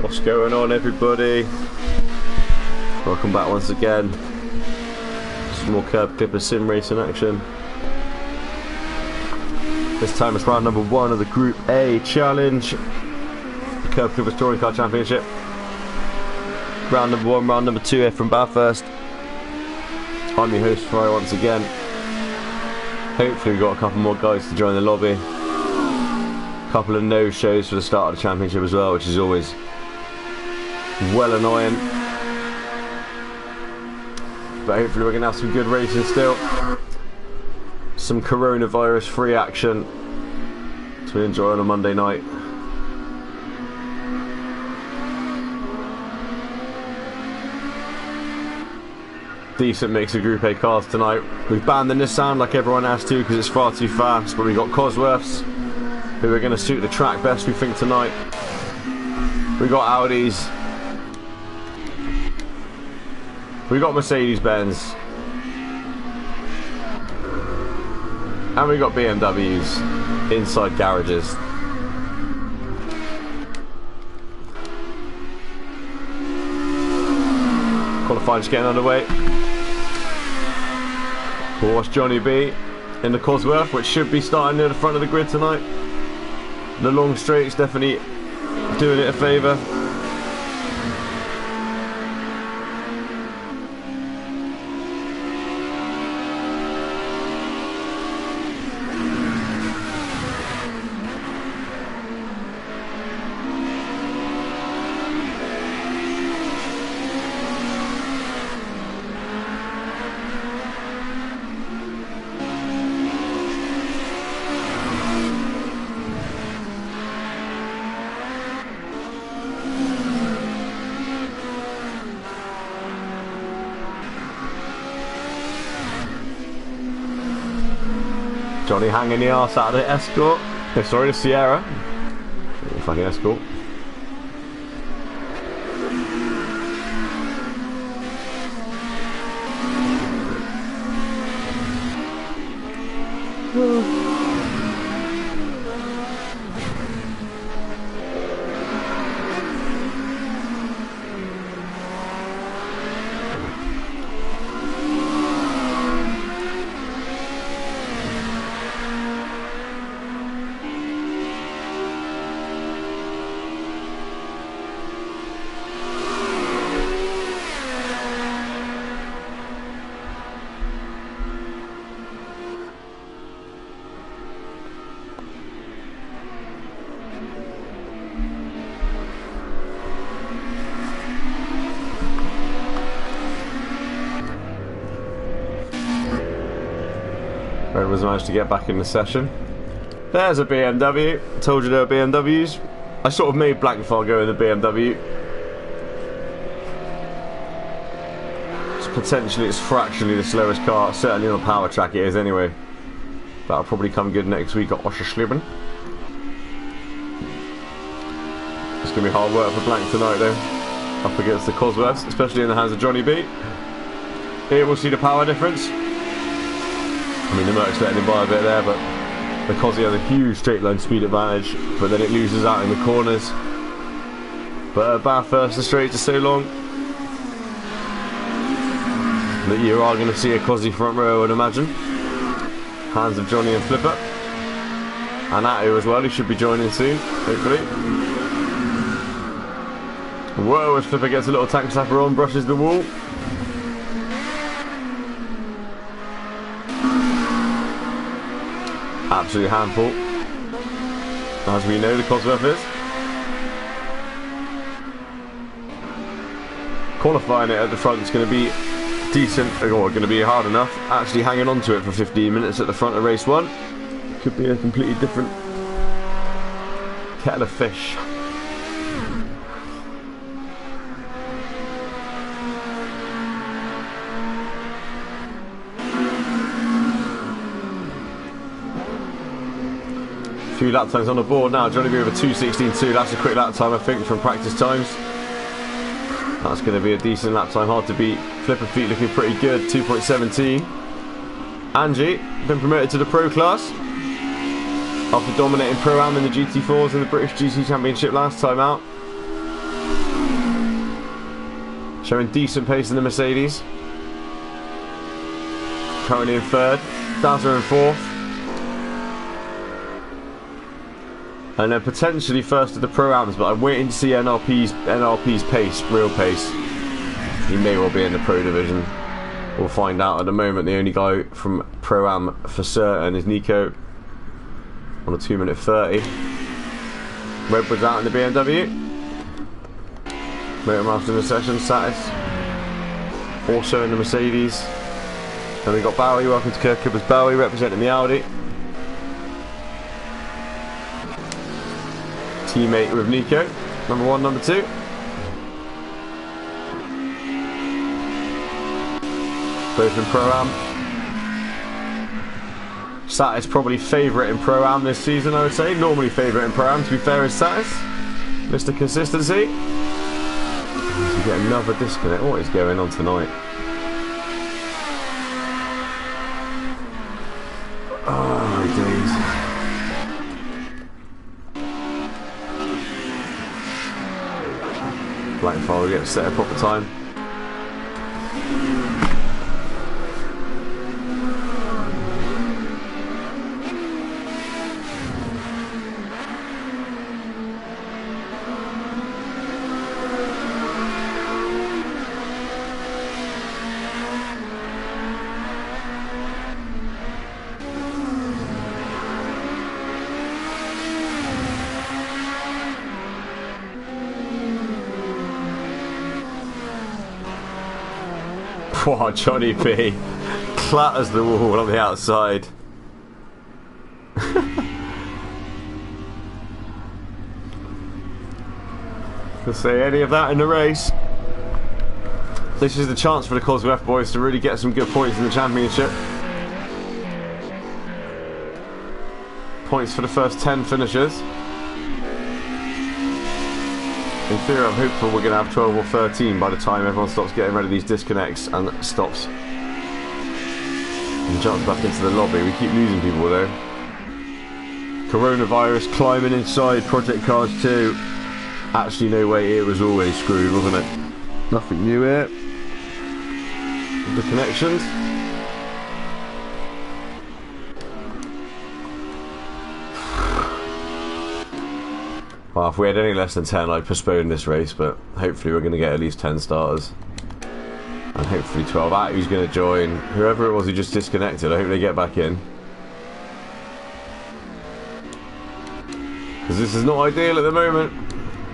What's going on, everybody? Welcome back once again. Some more Kerb Clipper sim racing action. This time it's round number 1 of the Group A Challenge, the Kerb Clippers Touring Car Championship. Round number 1, round number 2 here from Bathurst. I'm your host, FRY once again. Hopefully we've got a couple more guys to join the lobby. A couple of no-shows for the start of the championship as well, which is always well annoying. But hopefully we're going to have some good racing still. Some coronavirus free action to enjoy on a Monday night. Decent mix of Group A cars tonight. We've banned the Nissan like everyone has to because it's far too fast, but we've got Cosworths who are going to suit the track best, we think, tonight. We've got Audis. We've got Mercedes-Benz. And we've got BMWs inside garages. Qualifying just getting underway. We'll watch Johnny B in the Cosworth, which should be starting near the front of the grid tonight. The long straight's definitely doing it a favour. Johnny hanging the arse out of the Escort. Oh, sorry, the Sierra. Fucking Escort. Everyone's managed to get back in the session. There's a BMW. Told you there were BMWs. I sort of made black before I go in the BMW. It's fractionally the slowest car. Certainly on the power track it is anyway. That'll probably come good next week at Oschersleben. It's going to be hard work for Blank tonight though. Up against the Cosworths, especially in the hands of Johnny B. Here we'll see the power difference. I mean, the Merc's letting him by a bit there, but the Cosy has a huge straight line speed advantage, but then it loses out in the corners. But at Bathurst, the straights are so long that you are going to see a Cosy front row, I'd imagine. Hands of Johnny and Flipper. And Atto as well, he should be joining soon, hopefully. Whoa, as Flipper gets a little tank slapper on, brushes the wall. Absolute handful, as we know the Cosworth is. Qualifying it at the front is going to be decent, or going to be hard enough. Actually hanging on to it for 15 minutes at the front of race 1 could be a completely different kettle of fish. Few lap times on the board now. Johnny B with a 2:16.2. That's a quick lap time, I think, from practice times. That's going to be a decent lap time, hard to beat. Flipper feet looking pretty good, 2.17. Angie, been promoted to the Pro class after dominating Pro-Am in the GT4s in the British GT Championship last time out. Showing decent pace in the Mercedes. Currently in third. Dazza in fourth. And then potentially first at the Pro-Ams, but I'm waiting to see NRP's pace, real pace. He may well be in the Pro Division. We'll find out. At the moment, the only guy from Pro-Am for certain is Nico on a 2:30. Redwood's out in the BMW. Motormaster in the session, Satis. Also in the Mercedes. Then we got Bowie, welcome to Kerb Bowie, representing the Audi. Teammate with Nico, number 1, number 2. Both in Pro-Am. Satis probably favourite in Pro-Am this season, I would say. Normally favourite in Pro-Am, to be fair, is Satis. Mr. Consistency. We get another disconnect. What is going on tonight? Oh my days. Black file, we get set a proper time. Wow, Johnny P clatters the wall on the outside. To say any of that in the race. This is the chance for the Cosworth boys to really get some good points in the championship. Points for the first 10 finishers. In theory, I'm hopeful we're going to have 12 or 13 by the time everyone stops getting rid of these disconnects and stops and jumps back into the lobby. We keep losing people though. Coronavirus climbing inside Project Cars 2. Actually, no way, it was always screwed, wasn't it? Nothing new here. The connections. Well, if we had any less than 10, I'd postpone this race, but hopefully we're going to get at least 10 starters. And hopefully 12 out who's going to join. Whoever it was who just disconnected, I hope they get back in. Because this is not ideal at the moment.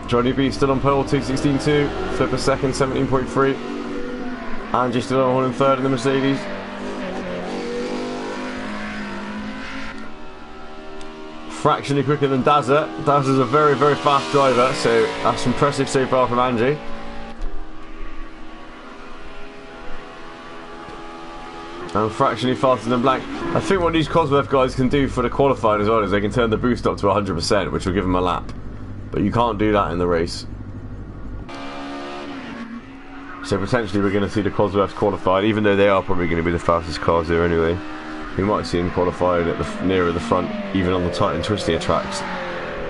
Johnny B still on pole, 2:16.2. Flipper second, 17.3. Angie still on in third in the Mercedes. Fractionally quicker than Dazza. Dazza's a very, very fast driver, so that's impressive so far from Angie. And fractionally faster than Blank. I think what these Cosworth guys can do for the qualifying as well is they can turn the boost up to 100%, which will give them a lap. But you can't do that in the race. So potentially we're going to see the Cosworths qualified, even though they are probably going to be the fastest cars here anyway. We might see them qualified at the nearer the front, even on the tight and twistier tracks,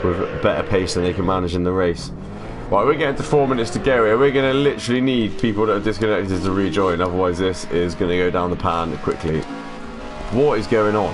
with better pace than they can manage in the race. Right, we're getting to 4 minutes to go here. We're going to literally need people that are disconnected to rejoin, otherwise this is going to go down the pan quickly. What is going on?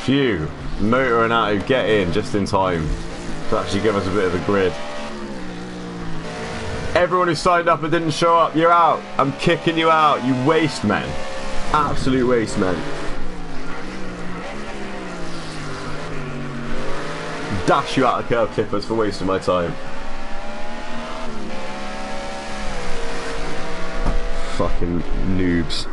Phew. Motor and Attu get in just in time to actually give us a bit of a grid. Everyone who signed up and didn't show up, you're out. I'm kicking you out, you waste men. Absolute waste men. Dash you out of curb clippers for wasting my time. Fucking noobs.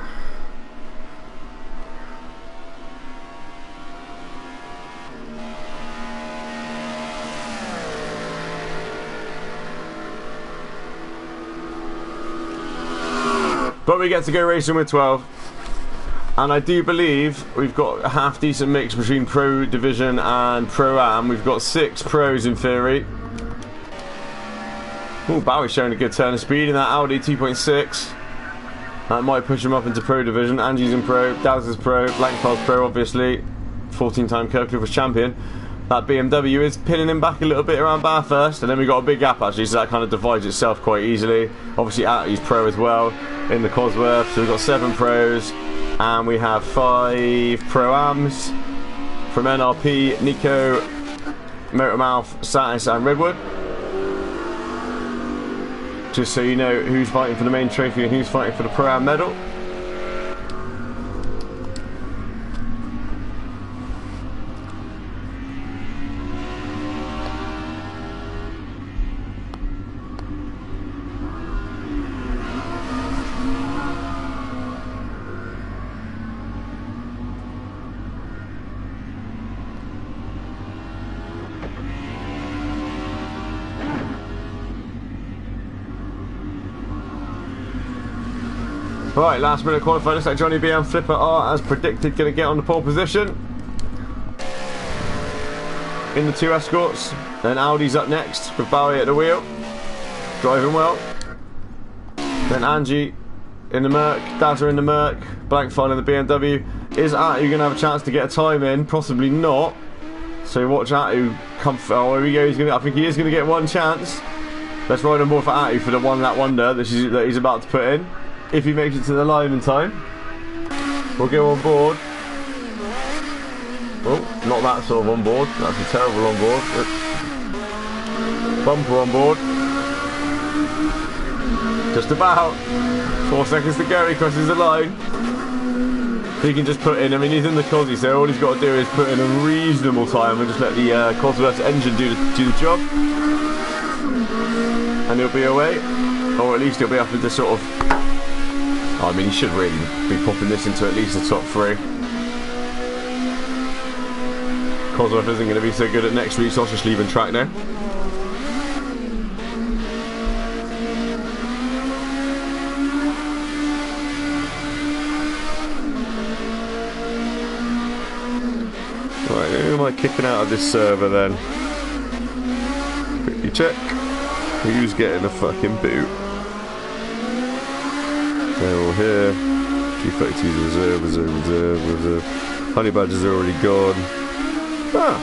But we get to go racing with 12. And I do believe we've got a half decent mix between Pro Division and Pro Am. We've got 6 pros in theory. Oh, Bowie's showing a good turn of speed in that Audi 2.6. That might push him up into Pro Division. Angie's in Pro, Daz is Pro, Blankfell's Pro obviously. 14-time Kirkclifford champion. That BMW is pinning him back a little bit around Bathurst. And then we've got a big gap actually, so that kind of divides itself quite easily. Obviously Attu's Pro as well in the Cosworth. So we've got 7 pros. And we have 5 Pro-Ams from NRP, Nico, Motormouth, Satis and Redwood. Just so you know who's fighting for the main trophy and who's fighting for the Pro-Am medal. Right, last minute qualifying. Looks like Johnny B and Flipper are, as predicted, going to get on the pole position in the 2 escorts. Then Audi's up next with Bowie at the wheel, driving well. Then Angie in the Merc, Dazza in the Merc, Blankfell in the BMW. Is Attu going to have a chance to get a time in? Possibly not. So watch Attu come. Oh, here we go. I think he is going to get one chance. Let's ride on board for Attu for the one lap wonder that he's about to put in. If he makes it to the line in time, we'll go on board. Oh, not that sort of on board. That's a terrible on board. Bumper on board. Just about. 4 seconds to go. He crosses the line. He can just put in. I mean, he's in the Cosy, so all he's got to do is put in a reasonable time and just let the Cosworth's engine do the job, and he'll be away, or at least he'll be up into sort of. I mean, he should really be popping this into at least the top 3. Cosworth isn't going to be so good at next week's sausage leaving track now. Right, who am I kicking out of this server then? Quickly check. Who's getting a fucking boot? They're all here. G32's reserve. Honey Badger's already gone. Ah.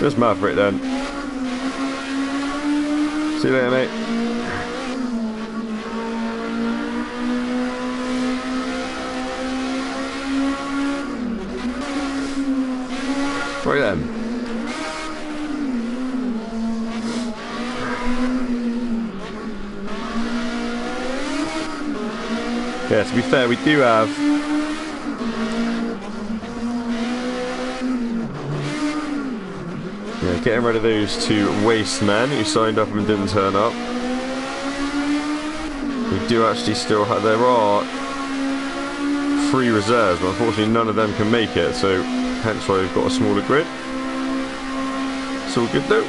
Just Maverick then. See you later, mate. Right then. Yeah, to be fair, we do have getting rid of those 2 waste men who signed up and didn't turn up. We do actually still have, there are 3 reserves, but unfortunately none of them can make it, so hence why we've got a smaller grid. It's all good though.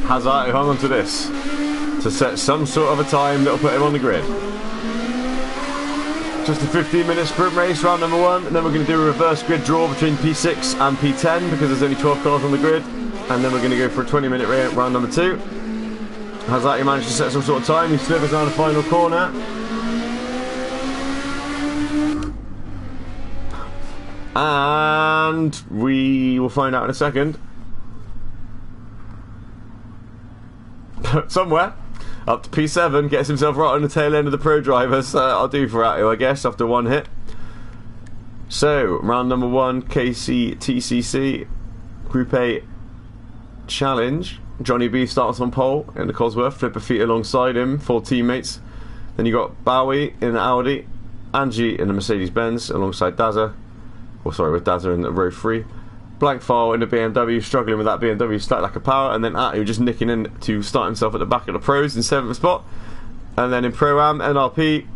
Has Attu hung on to this to set some sort of a time that'll put him on the grid. Just a 15-minute sprint race, round number 1, and then we're going to do a reverse grid draw between P6 and P10 because there's only 12 cars on the grid, and then we're going to go for a 20-minute round number 2. Has Attu managed to set some sort of time? He slithers down the final corner. And we will find out in a second. Somewhere up to P7, gets himself right on the tail end of the pro drivers. I'll do for Atto, I guess, after one hit. So, round number 1, KCTCC, Group A Challenge. Johnny B starts on pole in the Cosworth, Flipper feet alongside him, 4 teammates. Then you got Bowie in the Audi, Angie in the Mercedes-Benz alongside Dazza. Or sorry, with Dazza in the row 3. Blank File in the BMW, struggling with that BMW slight lack of power, and then Atto just nicking in to start himself at the back of the pros in 7th spot. And then in Pro-Am, NRP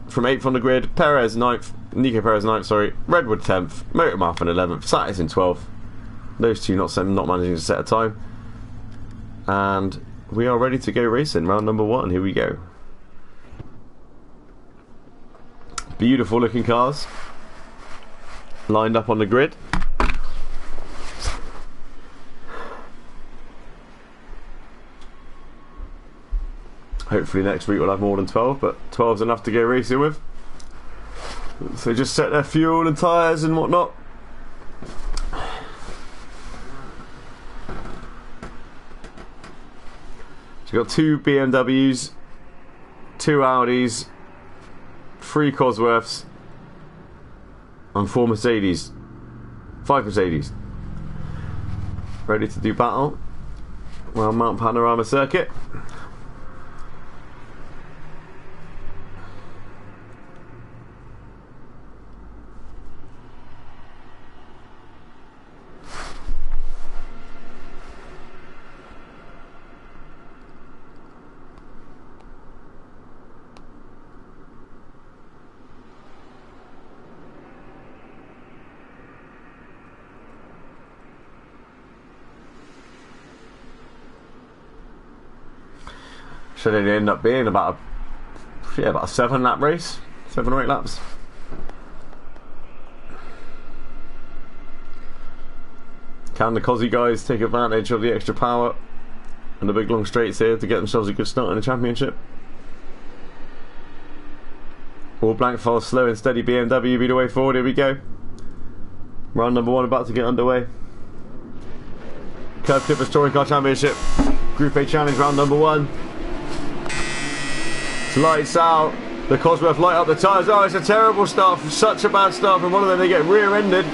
from 8th on the grid, Perez 9th, Nico Perez 9th, sorry, Redwood 10th, Motormouth in 11th, Satis in 12th. Those two not managing to set a time. And we are ready to go racing, round number 1, here we go. Beautiful looking cars lined up on the grid. Hopefully next week we'll have more than 12, but 12's enough to go racing with. So just set their fuel and tyres and whatnot. So you've got 2 BMWs, 2 Audis, 3 Cosworths, and 4 Mercedes. 5 Mercedes. Ready to do battle around Mount Panorama Circuit. Should it end up being about a 7 lap race, 7 or 8 laps. Can the Cosy guys take advantage of the extra power and the big long straights here to get themselves a good start in the championship? All Blank File slow and steady BMW be the way forward. Here we go. Round number 1 about to get underway. Kerb Clippers Touring Car Championship Group A Challenge, round number 1. Lights out. The Cosworth light up the tyres. Oh, it's a terrible start. Such a bad start from one of them. They get rear-ended.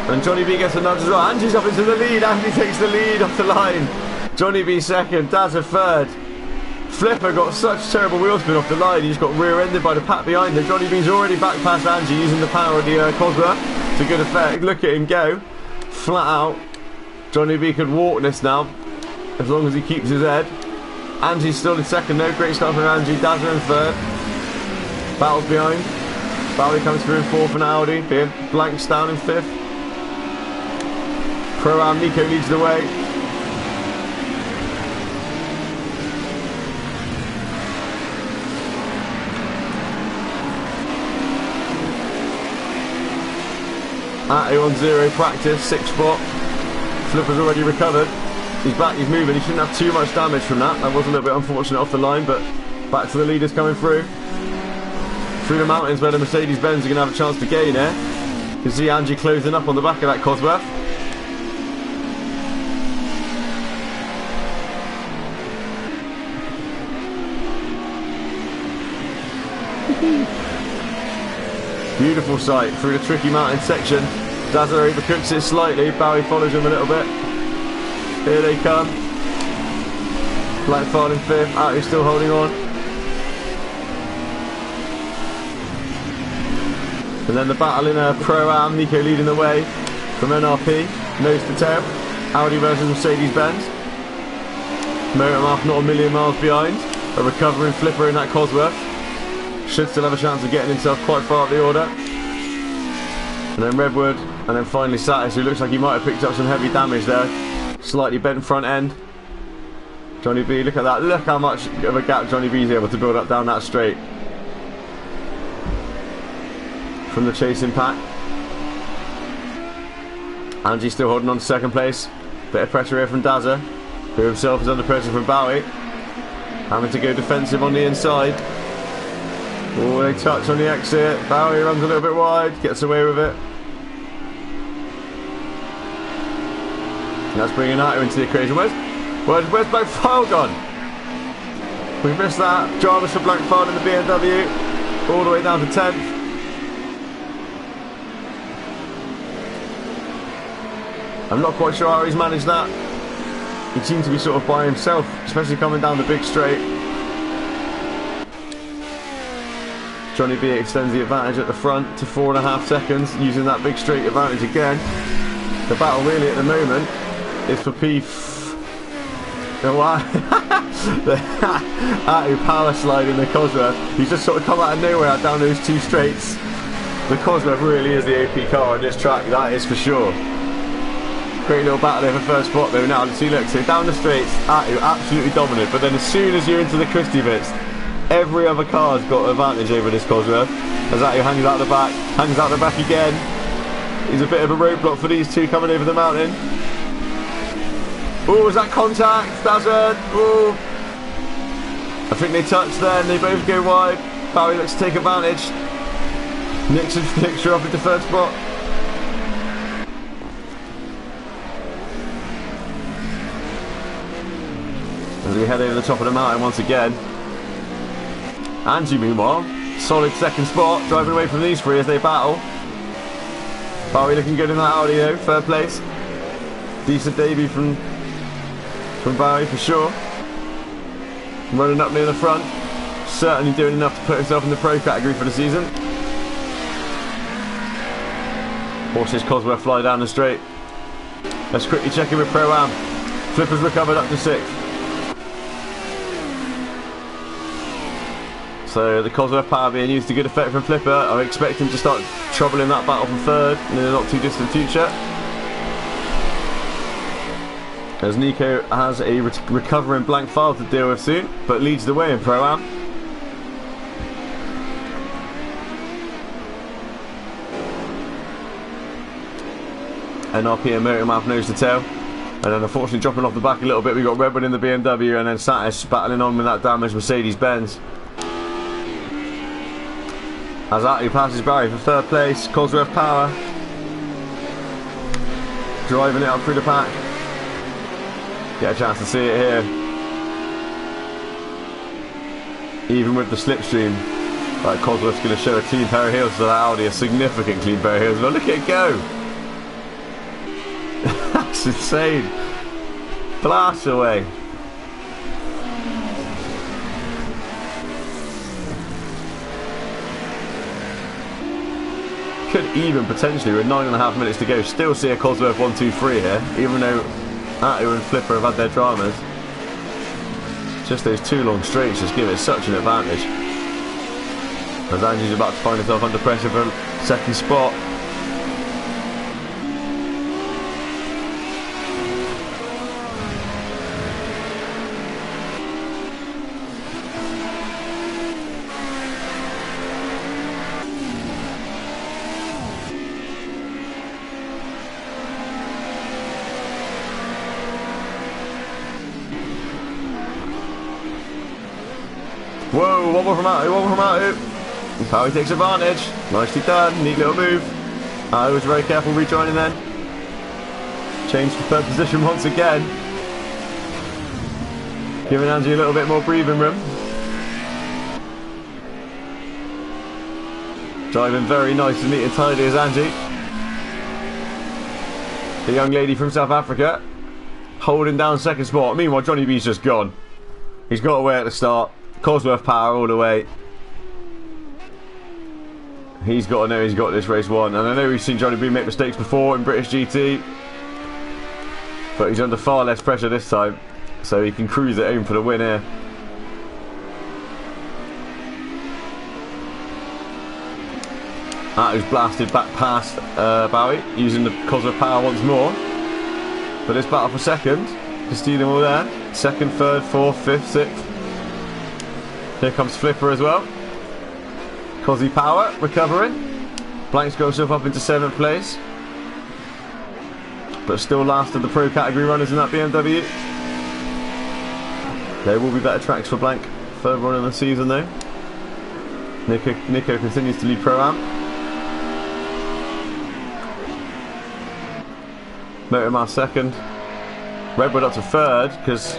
And Johnny B gets a nudge as well. Angie's up into the lead. Angie takes the lead off the line. Johnny B second. Dazza third. Flipper got such terrible wheel spin off the line. He just got rear-ended by the pack behind him. Johnny B's already back past Angie using the power of the Cosworth to good effect. Look at him go. Flat out. Johnny B could walk this now as long as he keeps his head. Angie's still in second though, great start from Angie. Dazza in third. Battles behind. Bowie comes through in 4th and Audi. Blanks down in 5th. Pro-Am Nico leads the way. Atto on 0 practice, 6th spot. Flipper's already recovered. He's back, he's moving, he shouldn't have too much damage from that. That was a little bit unfortunate off the line, but back to the leaders coming through. Through the mountains where the Mercedes-Benz are going to have a chance to gain here. You can see Angie closing up on the back of that Cosworth. Beautiful sight through the tricky mountain section. Dazza overcooks it slightly, Bowie follows him a little bit. Here they come. Blank File in 5th, Atto still holding on. And then the battle in a Pro-Am, Nico leading the way from NRP, nose to tail. Audi versus Mercedes-Benz. Motormouth not a million miles behind. A recovering Flipper in that Cosworth. Should still have a chance of getting himself quite far up the order. And then Redwood, and then finally Satis, who looks like he might have picked up some heavy damage there. Slightly bent front end. Johnny B, look at that. Look how much of a gap Johnny B is able to build up down that straight. From the chasing pack. Angie still holding on to 2nd place. Bit of pressure here from Dazza, who himself is under pressure from Bowie. Having to go defensive on the inside. Oh, they touch on the exit. Bowie runs a little bit wide, gets away with it. And that's bringing Nato into the equation. Where's Black File gone? We've missed that. Jarvis for Black File in the BMW. All the way down to 10th. I'm not quite sure how he's managed that. He seems to be sort of by himself, especially coming down the big straight. Johnny B extends the advantage at the front to 4.5 seconds, using that big straight advantage again. The battle really at the moment is for P. Atu power sliding the Cosworth. He's just sort of come out of nowhere down those 2 straights. The Cosworth really is the OP car on this track, that is for sure. Great little battle there for first spot though. Now let's see, look, so down the straights, Atu absolutely dominant, but then as soon as you're into the Christie bits, every other car's got an advantage over this Cosworth. As Atu hangs out the back, again. He's a bit of a roadblock for these two coming over the mountain. Oh, is that contact? That's it. Oh, I think they touch then, they both go wide. Bowie looks to take advantage. Nixon flicks her off into third spot. As we head over the top of the mountain once again. Angie, meanwhile, solid second spot, driving away from these three as they battle. Bowie looking good in that Audi though, third place. Decent debut from Bowie for sure. Running up near the front, certainly doing enough to put himself in the pro category for the season. Watch this Cosworth fly down the straight. Let's quickly check in with Pro-Am. Flipper's recovered up to 6th. So the Cosworth power being used to good effect from Flipper. I expect him to start troubling that battle for 3rd in the not too distant future. As Nico has a recovering blank file to deal with soon, but leads the way in Pro-Am. NRP and Motormouth nose to tail. And then unfortunately dropping off the back a little bit, we got Redwood in the BMW and then Satis battling on with that damaged Mercedes-Benz. As Atu passes Barry for 3rd place, Cosworth power. Driving it up through the pack. Get a chance to see it here. Even with the slipstream, like Cosworth's going to show a clean pair of heels to that Audi, a significant clean pair of heels. But look at it go! That's insane. Blast away. Could even potentially, with 9.5 minutes to go, still see a Cosworth 1-2-3 here, even though Atu and Flipper have had their dramas. Just those 2 long straights just give it such an advantage. As Angie's about to find himself under pressure for 2nd spot. Whoa, one more from Atu. And Powie takes advantage. Nicely done, neat little move. Atu was very careful rejoining then. Changed to 3rd position once again. Giving Angie a little bit more breathing room. Driving very nice and neat and tidy as Angie. The young lady from South Africa. Holding down 2nd spot. Meanwhile, Johnny B's just gone. He's got away at the start. Cosworth power all the way. He's got to know he's got this race won. And I know we've seen Johnny B make mistakes before in British GT, but he's under far less pressure this time, so he can cruise it home for the win here. Atu's blasted back past Bowie, using the Cosworth power once more. But this battle for 2nd, just stealing all there. 2nd, 3rd, 4th, 5th, 6th. Here comes Flipper as well. Cosy power, recovering. Blanks got himself up into 7th place. But still last of the pro category runners in that BMW. There will be better tracks for Blank further on in the season though. Nico continues to lead Pro-Am. Motorman second. Redwood up to third because...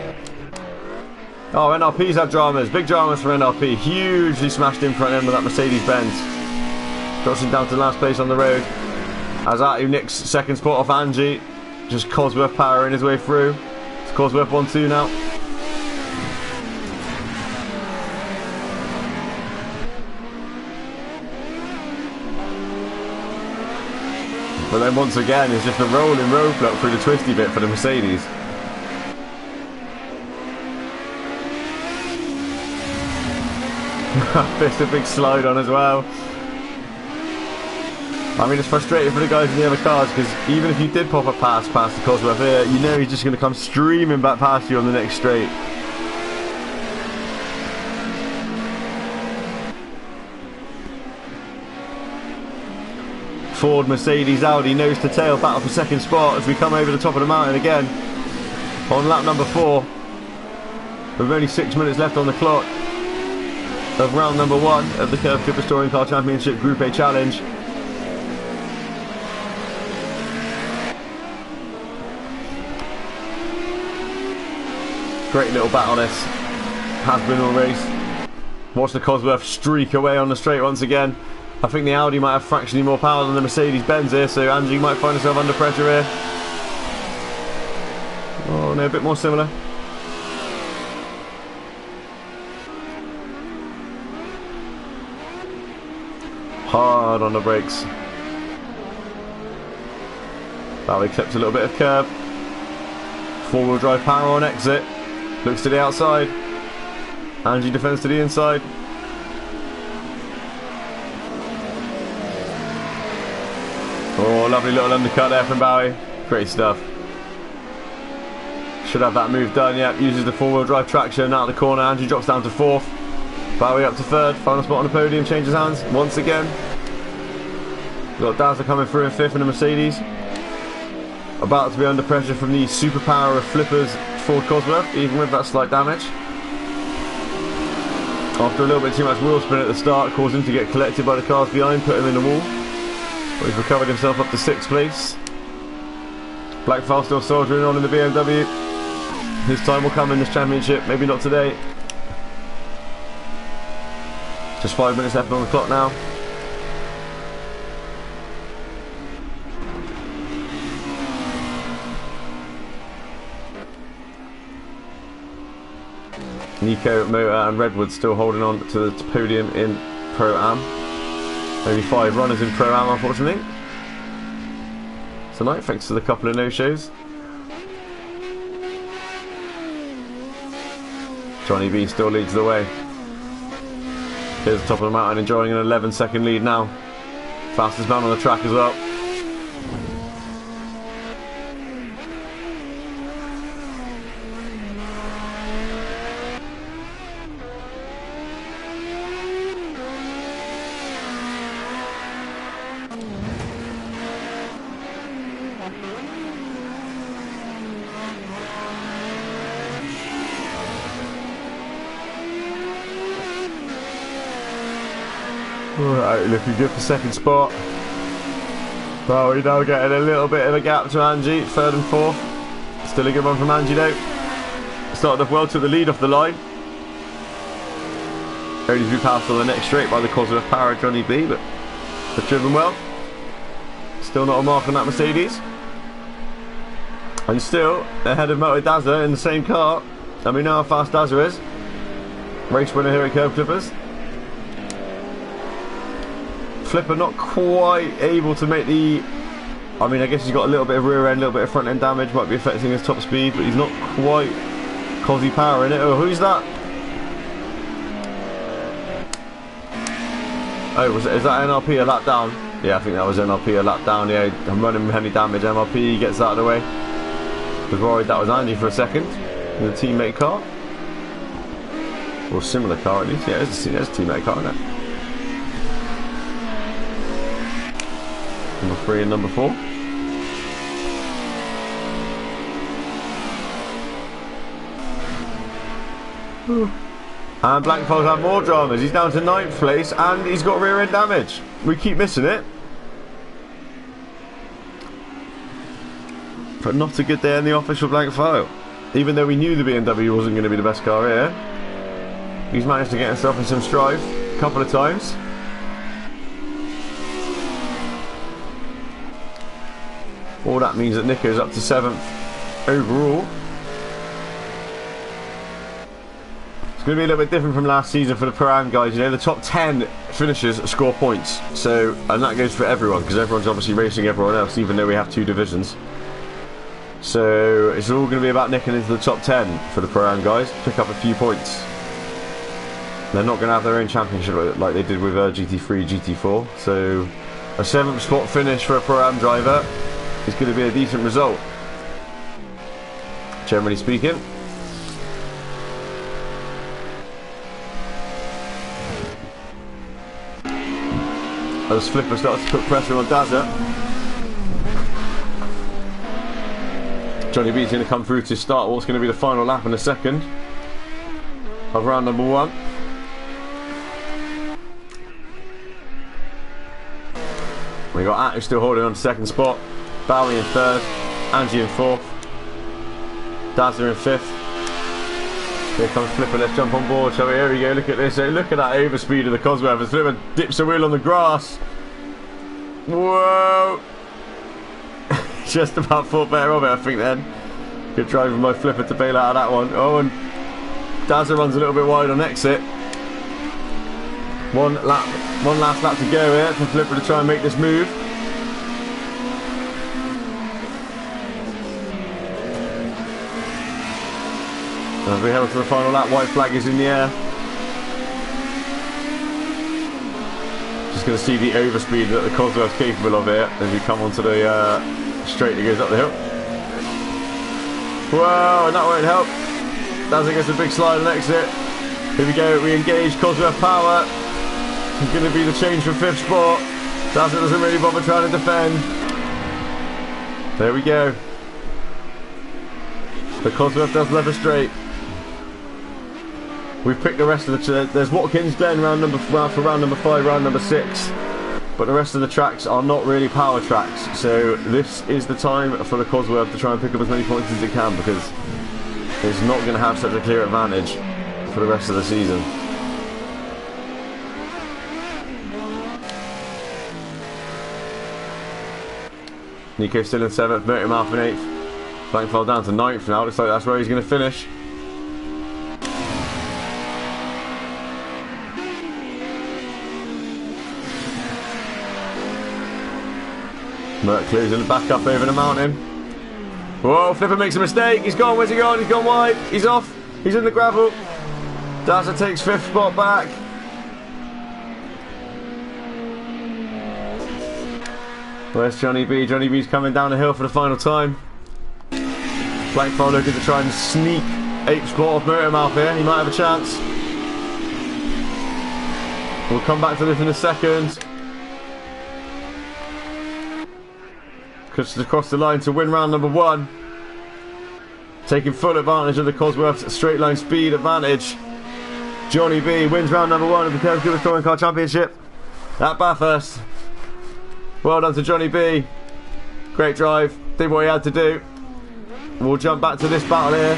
Oh, NRP's had dramas. Big dramas for NRP. Hugely smashed in front end with that Mercedes-Benz. Drops him down to last place on the road. As Artie nicks second spot off Angie. Just Cosworth powering his way through. It's Cosworth 1-2 now. But then once again, it's just a rolling roadblock through the twisty bit for the Mercedes. There's a big slide on as well. I mean, it's frustrating for the guys in the other cars because even if you did pop a pass past the Cosworth here, you know he's just going to come streaming back past you on the next straight. Ford, Mercedes, Audi, nose to tail battle for second spot as we come over the top of the mountain again on lap number 4 with only 6 minutes left on the clock of round number 1 of the Kerb Clippers Touring Car Championship Group A Challenge. Great little battle this has been all race. Watch the Cosworth streak away on the straight once again. I think the Audi might have fractionally more power than the Mercedes-Benz here, so Angie might find herself under pressure here. Oh no, a bit more similar. Hard on the brakes. Valley clips a little bit of curb. Four-wheel drive power on exit. Looks to the outside. Angie defends to the inside. Oh, lovely little undercut there from Bowie. Great stuff. Should have that move done, yep. Uses the four-wheel drive traction out of the corner. Angie drops down to 4th. Bowie up to 3rd. Final spot on the podium, changes hands once again. Got Dazzler coming through in 5th in the Mercedes. About to be under pressure from the superpower of Flippers Ford Cosworth, even with that slight damage. After a little bit too much wheel spin at the start, caused him to get collected by the cars behind, put him in the wall. But he's recovered himself up to 6th place. Blackfile still soldiering on in the BMW. His time will come in this championship, maybe not today. Just 5 minutes left on the clock now. Nico, Motor and Redwood still holding on to the podium in Pro-Am. Only 5 runners in Pro-Am unfortunately tonight, thanks to the couple of no-shows. Johnny B still leads the way. Here's the top of the mountain, enjoying an 11-second lead now. Fastest man on the track as well. Alright, looking good for second spot. Well, we're now getting a little bit of a gap to Angie, 3rd and 4th. Still a good one from Angie though. Started off well, took the lead off the line. Only to be passed on the next straight by the Cosworth power Johnny B, but they've driven well. Still not a mark on that Mercedes. And still ahead of Motor Dazzler in the same car. And we know how fast Dazzler is. Race winner here at Kerb Clippers. Flipper not quite able to make the... I mean, I guess he's got a little bit of rear end, a little bit of front end damage, might be affecting his top speed, but he's not quite Cosy power in it. Oh, who's that? Oh, is that NRP a lap down? Yeah, I think that was NRP a lap down. Yeah, I'm running heavy damage. MRP gets that out of the way. Was worried that was Andy for a second in the teammate car. Or similar car at least. Yeah, there's a teammate car in it. Number 3 and number 4. And Blankfold's had more dramas. He's down to 9th place and he's got rear end damage. We keep missing it. But not a good day in the office for Blankfold. Even though we knew the BMW wasn't going to be the best car here, he's managed to get himself in some strife a couple of times. All that means that Nico's up to 7th overall. It's going to be a little bit different from last season for the Pro-Am guys. You know, the top 10 finishers score points. So, and that goes for everyone, because everyone's obviously racing everyone else, even though we have 2 divisions. So, it's all going to be about nicking into the top 10 for the Pro-Am guys, pick up a few points. They're not going to have their own championship like they did with GT3, GT4. So, a 7th spot finish for a Pro-Am driver is going to be a decent result, generally speaking. As Flipper starts to put pressure on Dazza. Johnny B's going to come through to start what's going to be the final lap in a second of round number 1. We got Attu still holding on to 2nd spot, Bowie in 3rd, Angie in 4th, Dazza in 5th. Here comes Flipper, let's jump on board, shall we? Here we go, look at this, look at that overspeed of the Cosworth as Flipper dips the wheel on the grass. Whoa! Just about thought better of it, I think then. Good driving by Flipper to bail out of that one. Oh, and Dazza runs a little bit wide on exit. One last lap to go here for Flipper to try and make this move. As we head to the final lap, white flag is in the air. Just going to see the overspeed that the Cosworth's capable of here as we come onto the straight that goes up the hill. Whoa, and that won't help. Dazza gets a big slide on exit. Here we go, we engage Cosworth power. It's going to be the change from 5th spot. Dazza doesn't really bother trying to defend. There we go. The Cosworth does leather straight. We've picked the rest of the... There's Watkins Glen for round number 5, round number 6. But the rest of the tracks are not really power tracks. So this is the time for the Cosworth to try and pick up as many points as it can, because it's not going to have such a clear advantage for the rest of the season. Nico still in 7th, Mouth in 8th. Blankfold down to 9th now. Looks like that's where he's going to finish. Merc clears in the back up over the mountain. Whoa, Flipper makes a mistake. He's gone. Where's he gone? He's gone wide. He's off. He's in the gravel. Dazza takes 5th spot back. Where's Johnny B? Johnny B's coming down the hill for the final time. Blankfold looking to try and sneak 8th spot off Mouth here. He might have a chance. We'll come back to this in a second. Across the line to win round number 1. Taking full advantage of the Cosworth's straight line speed advantage. Johnny B wins round number 1 of the Kerb Touring Car Championship at Bathurst. Well done to Johnny B. Great drive. Did what he had to do. We'll jump back to this battle here.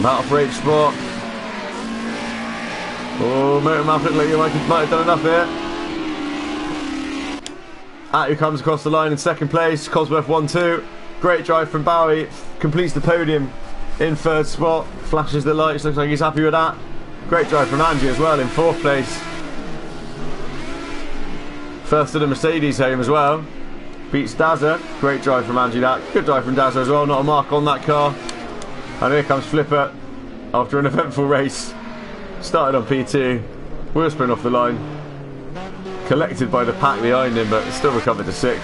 Battle for 8th spot. Oh, Mouth looked like you might have done enough here. Attu comes across the line in 2nd place. Cosworth 1-2. Great drive from Bowie. Completes the podium in 3rd spot. Flashes the lights. Looks like he's happy with that. Great drive from Angie as well in 4th place. First to the Mercedes home as well. Beats Dazza. Great drive from Angie that. Good drive from Dazza as well. Not a mark on that car. And here comes Flipper after an eventful race. Started on P2. Wheel spin off the line. Collected by the pack behind him, but still recovered to 6th.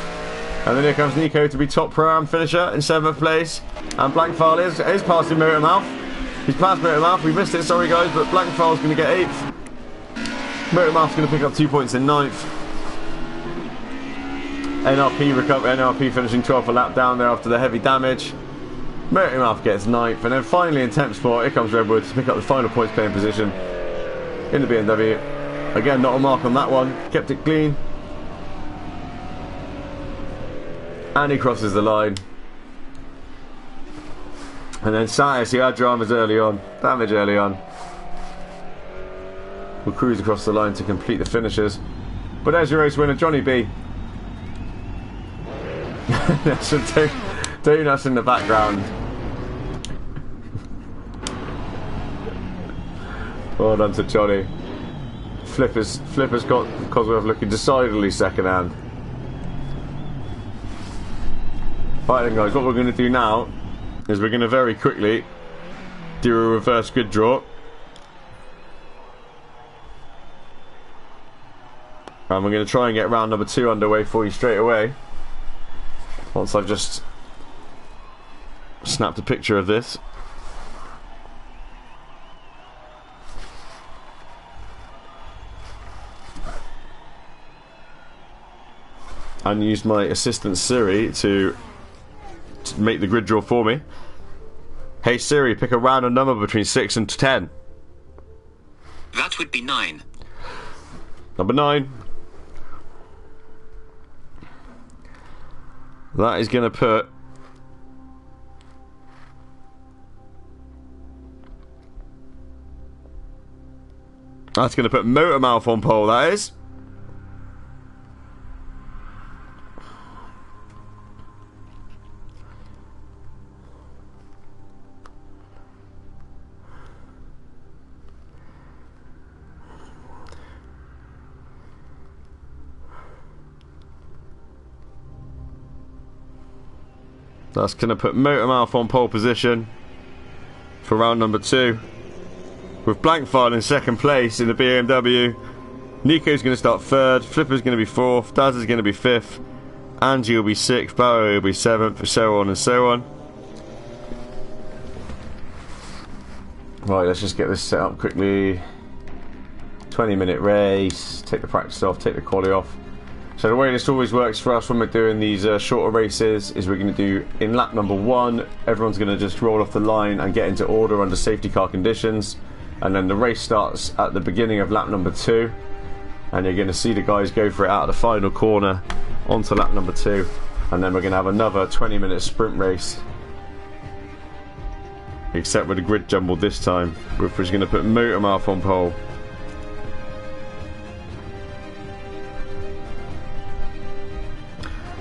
And then here comes Nico to be top Pro-Am finisher in 7th place. And Blankfold is passing Mouth. He's passed Mouth. We missed it, sorry guys, but Blankfold's going to get 8th. Mouth's going to pick up 2 points in 9th. NRP finishing 12th a lap down there after the heavy damage. Motor Mouth gets 9th, and then finally in 10th spot, here comes Redwood to pick up the final points playing position in the BMW. Again, not a mark on that one, kept it clean. And he crosses the line. And then Satis, who had dramas early on, damage early on, will cruise across the line to complete the finishes. But there's your race winner, Johnny B. Doing us in the background. Well done to Johnny. Flipper's got Cosworth looking decidedly second hand. Right then guys, what we're going to do now is we're going to very quickly do a reverse grid draw. And we're going to try and get round number 2 underway for you straight away. Once I've just snapped a picture of this. And used my assistant Siri to make the grid draw for me. Hey Siri, pick a random number between 6 and 10. That would be 9. Number 9. That is going to put Motor Mouth on pole, that is. That's going to put Motor Mouth on pole position for round number 2. With Blankfile in second place in the BMW. Nico's going to start 3rd, Flipper's going to be 4th, Daz is going to be 5th, Angie will be 6th, Barrow will be 7th, so on and so on. Right, let's just get this set up quickly. 20-minute race, take the practice off, take the quali off. So the way this always works for us when we're doing these shorter races is we're going to do in lap number 1, everyone's going to just roll off the line and get into order under safety car conditions, and then the race starts at the beginning of lap number 2, and you're going to see the guys go for it out of the final corner onto lap number 2, and then we're going to have another 20-minute sprint race, except with a grid jumble this time, which is going to put Motor Mouth on pole.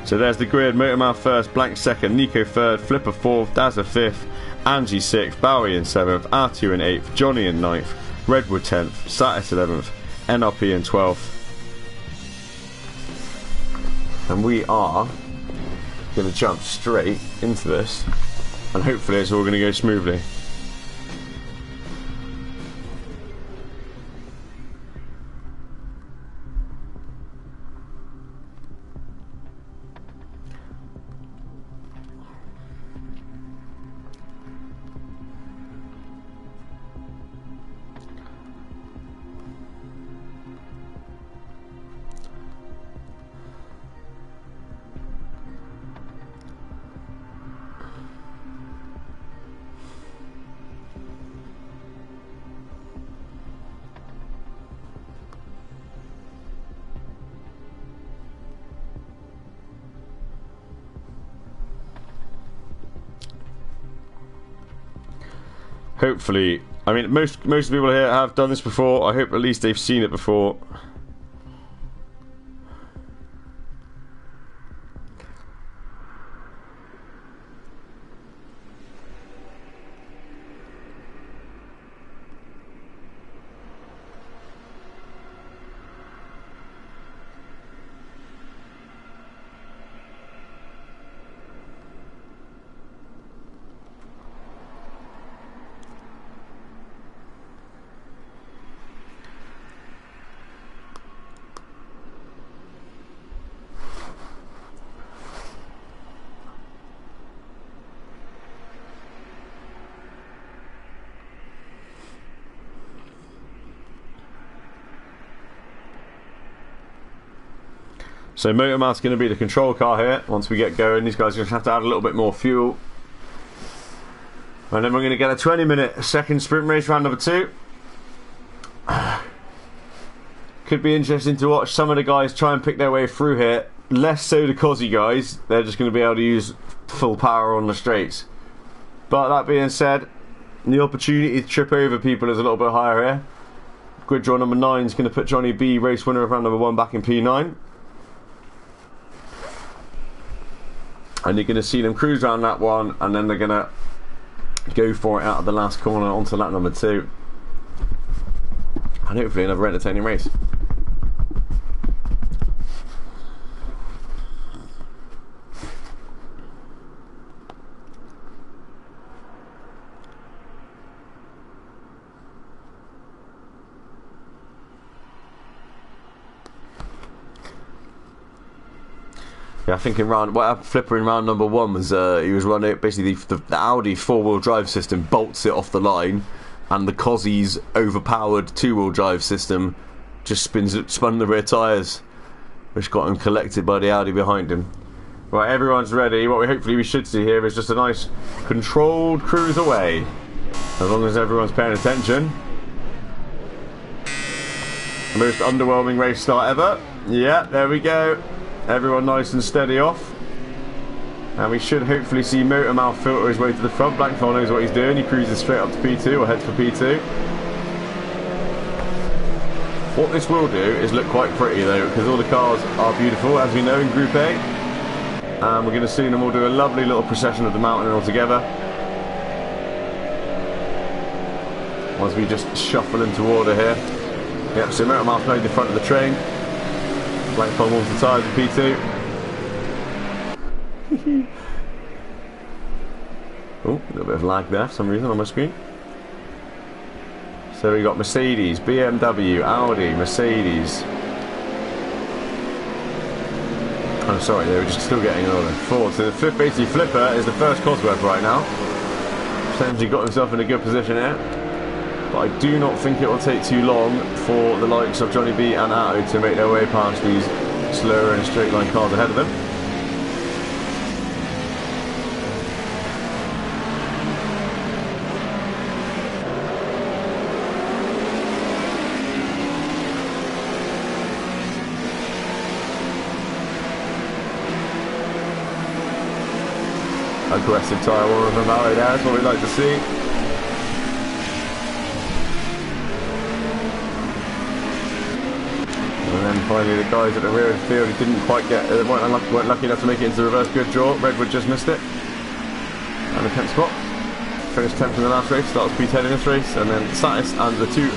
So there's the grid: Motor Mouth 1st, Blank 2nd, Nico 3rd, Flipper 4th, Dazza 5th, Angie 6th, Bowie in 7th, Artu in 8th, Johnny in 9th, Redwood 10th, Satis 11th, NRP in 12th. And we are going to jump straight into this, and hopefully it's all going to go smoothly. Hopefully, I mean, most people here have done this before. I hope at least they've seen it before. So Motor Mouth's going to be the control car here. Once we get going, these guys are going to have to add a little bit more fuel. And then we're going to get a 20-minute second sprint race, round number 2. Could be interesting to watch some of the guys try and pick their way through here. Less so the Cosy guys. They're just going to be able to use full power on the straights. But that being said, the opportunity to trip over people is a little bit higher here. Grid draw number 9 is going to put Johnny B, race winner of round number 1, back in P9. And you're going to see them cruise around that one, and then they're going to go for it out of the last corner onto lap number 2. And hopefully another entertaining race. Yeah, I think what happened Flipper in round number 1 was he was running basically the Audi 4-wheel drive system bolts it off the line, and the Cosy's overpowered 2-wheel drive system just spun the rear tyres, which got him collected by the Audi behind him. Right, everyone's ready. What we should see here is just a nice controlled cruise away, as long as everyone's paying attention. Most underwhelming race start ever. Yeah, there we go. Everyone nice and steady off. And we should hopefully see Motormouth filter his way to the front. Blankfell knows what he's doing. He cruises straight up to P2, or heads for P2. What this will do is look quite pretty though, because all the cars are beautiful, as we know, in Group A. And we're going to see them all do a lovely little procession of the mountain all together. As we just shuffle into order here. Yep, so Motormouth played the front of the train. Blankfell warms the tyres with P2. Oh, a little bit of lag there for some reason on my screen. So we got Mercedes, BMW, Audi, Mercedes. Oh, sorry, they were just still getting another Ford. So the basically Flipper is the first Cosworth right now. Potentially got himself in a good position here. But I do not think it will take too long for the likes of Johnny B and Atto to make their way past these slower and straight line cars ahead of them. Aggressive tyre war from Atto there, that's what we'd like to see. And then finally the guys at the rear of the field who didn't quite get, weren't lucky enough to make it into the reverse grid draw. Redwood just missed it. And the 10th spot. Finished 10th in the last race, starts P10 in this race. And then Satis and the 2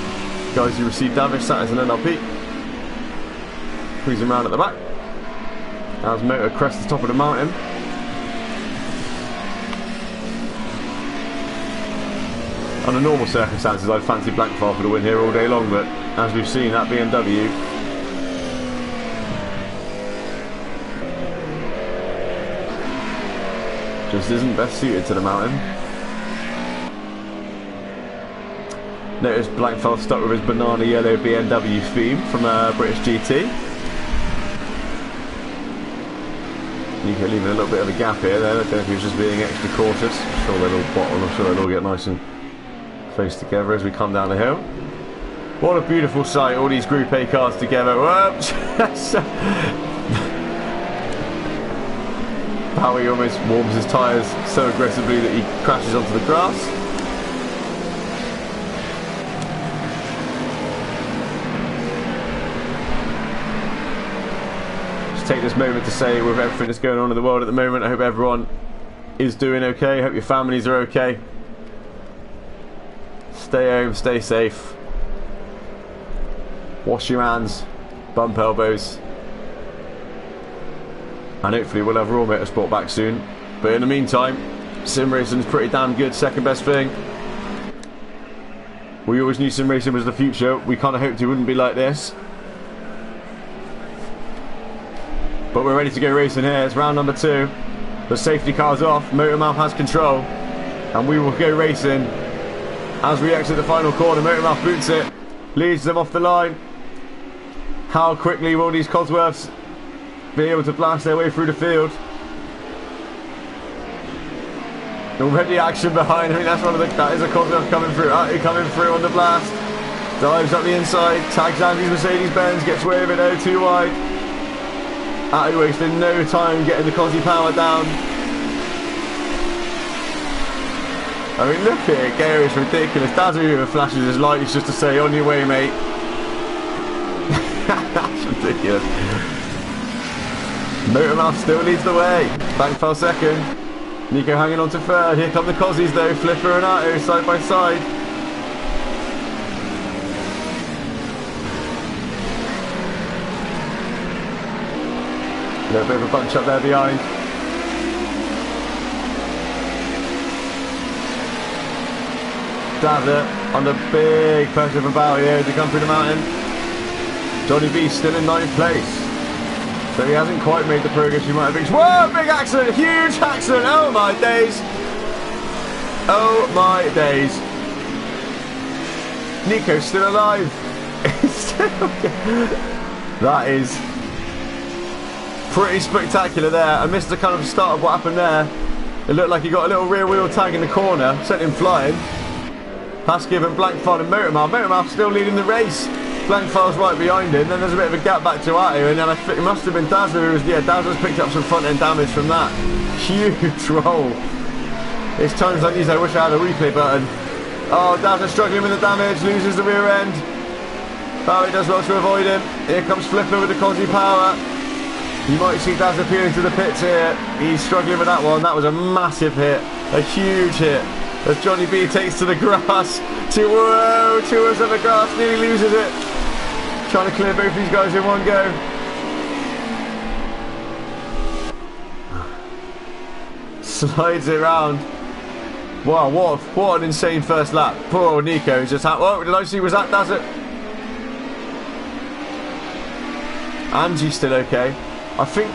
guys who received damage, Satis and NLP. Cruising around at the back. As Motor crests the top of the mountain. Under normal circumstances I'd fancy Blankfell for the win here all day long, but as we've seen, that BMW just isn't best suited to the mountain. Notice Blankfell stuck with his banana yellow BMW theme from British GT. You can leave a little bit of a gap here there. I don't know if he was just being extra cautious. I'm sure they'll all bottle, I'm sure they'll all get nice and close together as we come down the hill. What a beautiful sight, all these Group A cars together. Whoops! Howie almost warms his tyres so aggressively that he crashes onto the grass. Just take this moment to say, with everything that's going on in the world at the moment, I hope everyone is doing okay. I hope your families are okay. Stay home, stay safe. Wash your hands, bump elbows. And hopefully we'll have Raw Motorsport back soon. But in the meantime, sim racing's pretty damn good, second best thing. We always knew sim racing was the future. We kind of hoped it wouldn't be like this. But we're ready to go racing here. It's round number 2. The safety car's off, Motormouth has control. And we will go racing. As we exit the final corner, Motormouth boots it, leads them off the line. How quickly will these Cosworths be able to blast their way through the field? Already action behind. I think that's one of the. That is a Cosworth coming through. Coming through on the blast. Dives up the inside. Tags Andy's Mercedes-Benz. Gets away with it. Oh, too wide. Wasted no time getting the Cosy power down. I mean, look at it. Gary, it's ridiculous. Dazza even flashes his lights just to say, on your way, mate. That's ridiculous. Motormouth still leads the way. Bankfell second. Nico hanging on to third. Here come the Cossies though. Flipper and Atto side by side. A little bit of a bunch up there behind. Dazza under big pressure from Bowie here as he comes through the mountain. Johnny B still in 9th place. So he hasn't quite made the progress you might have reached. Whoa, big accident, huge accident, oh my days. Oh my days. Nico's still alive. That is pretty spectacular there. I missed the kind of start of what happened there. It looked like he got a little rear wheel tag in the corner, sent him flying. That's given Blankfile and Motormouth. Motormouth still leading the race. Blankfile's right behind him, then there's a bit of a gap back to Atto, and then it must have been Dazza who was, Dazza's picked up some front end damage from that. Huge roll. It's times like these I wish I had a replay button. Oh, Dazza struggling with the damage, loses the rear end. Bowie does well to avoid him. Here comes Flipper with the Cosy power. You might see Dazza peeling to the pits here. He's struggling with that one. That was a massive hit, a huge hit. As Johnny B takes to the grass. Two hours on the grass, nearly loses it. Trying to clear both these guys in one go. Slides it round. Wow, what an insane first lap. Poor old Nico just had. Oh, did I see? Was that Dazza? Angie's still okay. I think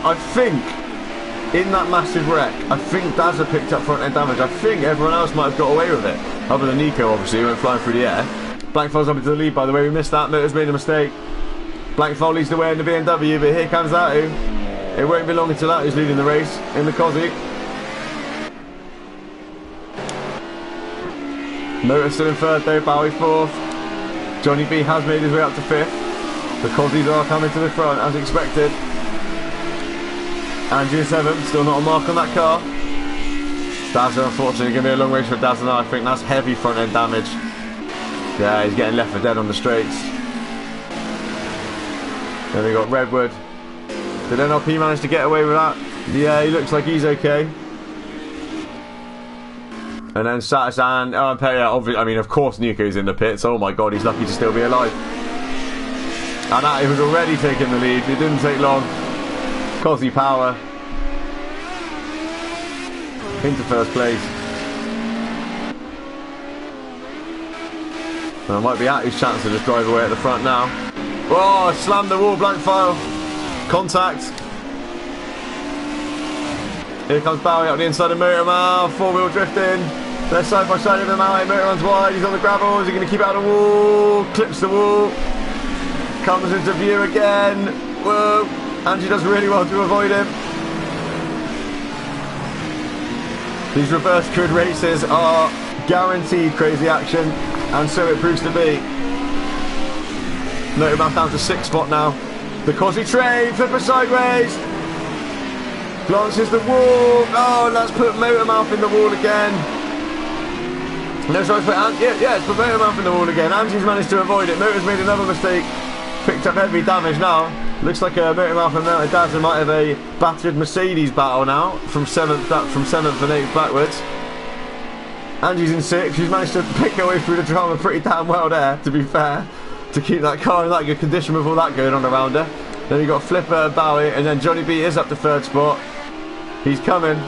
in that massive wreck, I think Dazza picked up front end damage. I think everyone else might have got away with it. Other than Nico, obviously, who went flying through the air. Blankfile's up into the lead, by the way. We missed that. Motor's made a mistake. Blankfile leads the way in the BMW, but here comes Atto. It won't be long until Atto's leading the race in the Cosy. Motor still in third though, Bowie fourth. Johnny B has made his way up to fifth. The Cossies are coming to the front as expected. Angie in seventh, still not a mark on that car. Dazza unfortunately going to be a long race for Dazza now. I think that's heavy front end damage. Yeah, he's getting left for dead on the straights. Then we got Redwood. Did NLP manage to get away with that? Yeah, he looks like he's okay. And then Satasan, I mean, of course Nico's in the pits. Oh my god, he's lucky to still be alive. And Atto was already taking the lead. It didn't take long. Cosy power. Into first place. Well, it might be Atto's chance to just drive away at the front now. Oh, slammed the wall, Blankfile. Contact. Here comes Bowie up the inside of Motormouth. Four-wheel drifting. They're side by side in the mountain. Motor runs wide. He's on the gravel. Is he going to keep out the wall? Clips the wall. Comes into view again. Whoa. Angie does really well to avoid him. These reverse grid races are guaranteed crazy action, and so it proves to be. Motormouth down to 6th spot now. The Cosy train, Flipper sideways. Glances the wall. Oh, let's put Motormouth in the wall again. No, sorry, it's put Motormouth in the wall again. Angie's managed to avoid it. Motor's made another mistake. Picked up heavy damage now. Looks like Motormouth and Dazza might have a battered Mercedes battle now from 7th and 8th backwards. Angie's in 6th. She's managed to pick her way through the drama pretty damn well there, to be fair, to keep that car in that good condition with all that going on around her. Then you got Flipper, Bowie, and then Johnny B is up to 3rd spot. He's coming.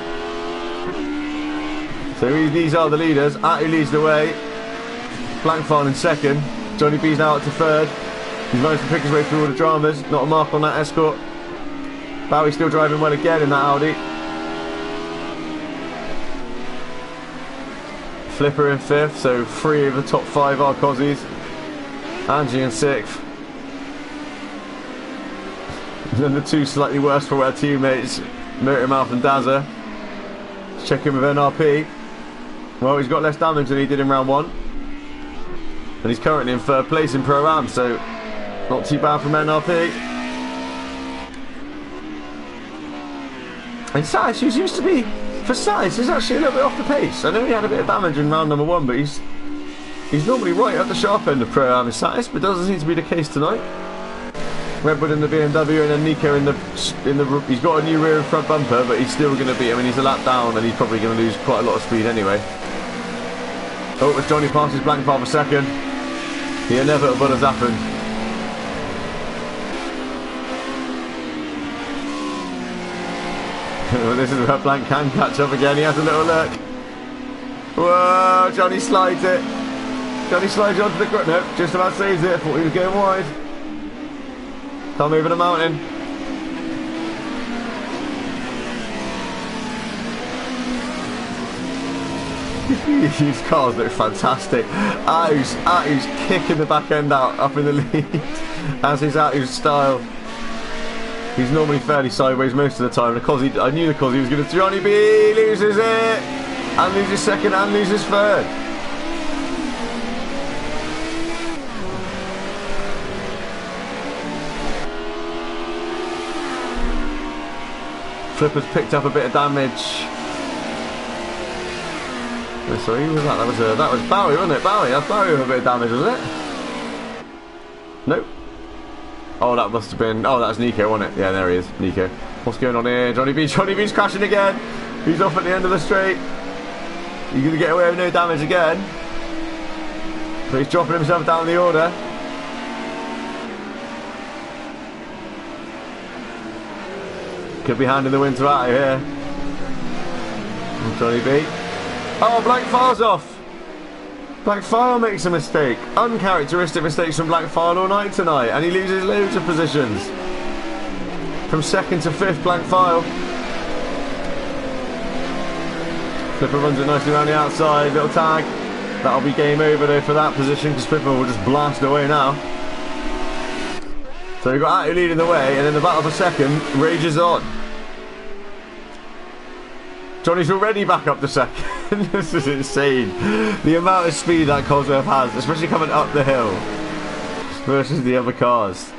So these are the leaders. Atto leads the way. Blankfile in 2nd. Johnny B's now up to 3rd. He's managed to pick his way through all the dramas. Not a mark on that Escort. Bowie still driving well again in that Audi. Flipper in 5th, so 3 of the top 5 are Cossies. Angie in 6th. And then the 2 slightly worse for wear teammates, Motormouth and Dazza. Check in with NRP. Well, he's got less damage than he did in round 1. And he's currently in 3rd place in Pro-Am, so not too bad from NRP. And Satis, who seems to be, for Satis, is actually a little bit off the pace. I know he had a bit of damage in round number 1, but he's normally right at the sharp end of Pro-Am in Satis, but doesn't seem to be the case tonight. Redwood in the BMW, and then Nico in the he's got a new rear and front bumper, but he's still going to be, I mean, he's a lap down and he's probably going to lose quite a lot of speed anyway. Oh, as Johnny passes Blank File for second, the inevitable has happened. Well, this is where Blank can catch up again. He has a little look. Whoa, Johnny slides it. Johnny slides onto the ground. Nope, just about saves it. I thought he was going wide. Can't move in the mountain. These cars look fantastic. Atu's kicking the back end out up in the lead. As is Atu's style. He's normally fairly sideways most of the time. I knew the Cosy was going to. Johnny B loses it! And loses second and loses third. Flipper's picked up a bit of damage. Oh, sorry, who was that? That was Bowie, wasn't it? Bowie, that's Bowie with a bit of damage, wasn't it? Nope. Oh, that must have been. Oh, that's Nico, wasn't it? Yeah, there he is, Nico. What's going on here? Johnny B. Johnny B's crashing again. He's off at the end of the straight. He's going to get away with no damage again. But he's dropping himself down the order. Could be handing the win to Atu here. And Johnny B. Oh, Blank File's off. Blank File makes a mistake. Uncharacteristic mistakes from Blank File all night tonight. And he loses loads of positions. From 2nd to 5th, Blank File. Flipper runs it nicely around the outside. Little tag. That'll be game over though for that position, because Flipper will just blast away now. So we've got Atu leading the way, and then the battle for second rages on. Johnny's already back up to second. This is insane. The amount of speed that Cosworth has, especially coming up the hill, versus the other cars.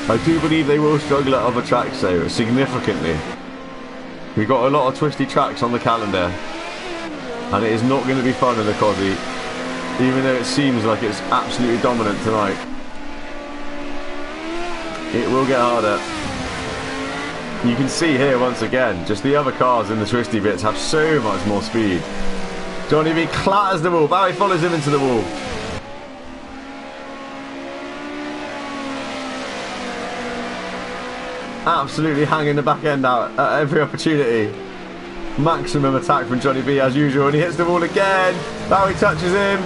I do believe they will struggle at other tracks though, significantly. We've got a lot of twisty tracks on the calendar, and it is not going to be fun in the Cosy, even though it seems like it's absolutely dominant tonight. It will get harder. You can see here once again, just the other cars in the twisty bits have so much more speed. Johnny B clatters the wall. Barry follows him into the wall. Absolutely hanging the back end out at every opportunity. Maximum attack from Johnny B as usual, and he hits the wall again. Barry touches him.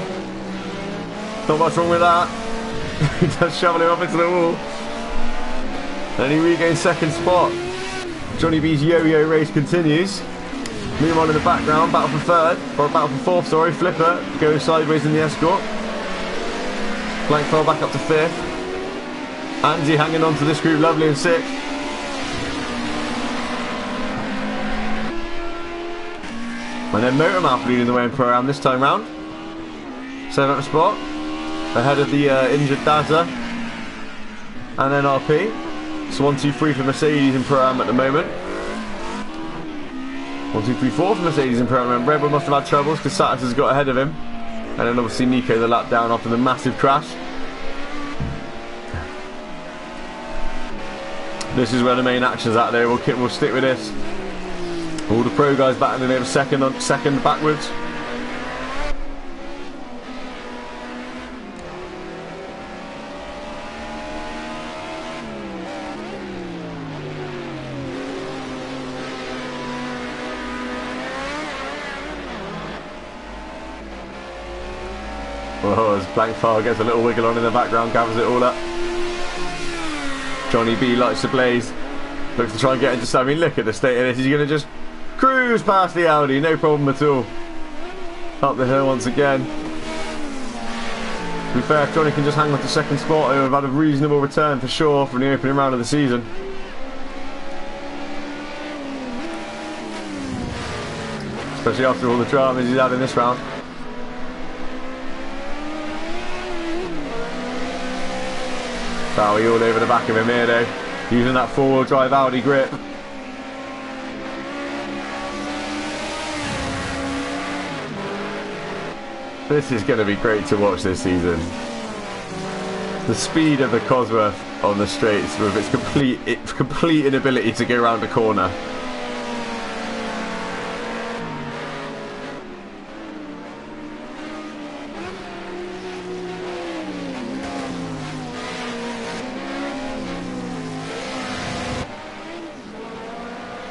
Not much wrong with that. He does shovel him up into the wall. And he regains 2nd spot. Johnny B's yo-yo race continues. Meanwhile in the background, battle for 3rd, or battle for 4th, sorry, Flipper goes sideways in the escort. Blank File back up to 5th. Andy hanging on to this group, lovely in 6th. And then Motormouth leading the way in Pro-Am this time round. 7th spot, ahead of the injured Dazza and NRP. So 1, 2, 3 for Mercedes in Pro-Am at the moment. 1, 2, 3, 4 for Mercedes in Pro-Am. Redwood must have had troubles because Satis has got ahead of him. And then obviously Nico the lap down after the massive crash. This is where the main action's at there. We'll stick with this. All the pro guys battling over second backwards. Oh, as Blank File gets a little wiggle on in the background, gathers it all up. Johnny B lights the blaze. Looks to try and get into something. Look at the state of this. He's going to just cruise past the Audi, no problem at all. Up the hill once again. To be fair, if Johnny can just hang on to 2nd spot, he'll have had a reasonable return for sure from the opening round of the season. especially after all the dramas he's had in this round. Bowie all over the back of him here though, using that four-wheel drive Audi grip. This is going to be great to watch this season. The speed of the Cosworth on the straights with its complete inability to go around a corner.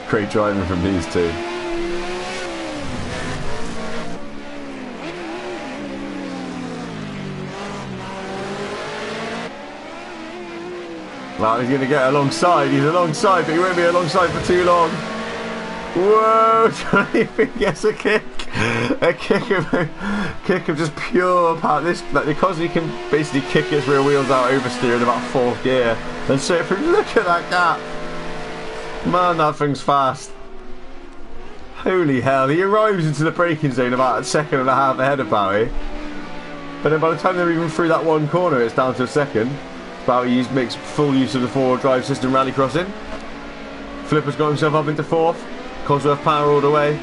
Great driving from these two. Well, he's going to get alongside. He's alongside, but he won't be alongside for too long. Whoa! Johnny B gets a kick. A kick of just pure power. This, because he can basically kick his rear wheels out oversteer in about 4th gear. And so if we look at that gap. Man, that thing's fast. Holy hell. He arrives into the braking zone about a second and a half ahead of Bowie. But then by the time they're even through that one corner, it's down to a second. Bowie makes full use of the four-wheel drive system rally crossing. Flipper's got himself up into 4th. Cosworth power all the way.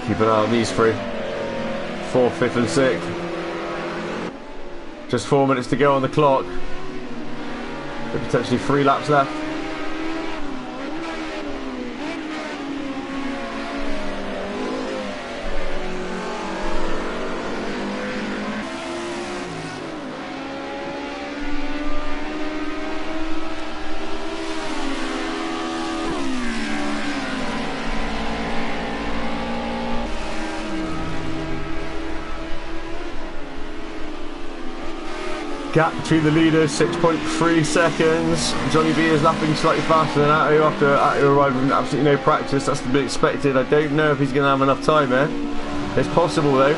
Keep an eye on these three. 4th, 5th and 6th. Just 4 minutes to go on the clock. With potentially 3 laps left. Gap between the leaders, 6.3 seconds. Johnny B is lapping slightly faster than Atto after Atto arrived with absolutely no practice. That's to be expected. I don't know if he's going to have enough time here. It's possible though.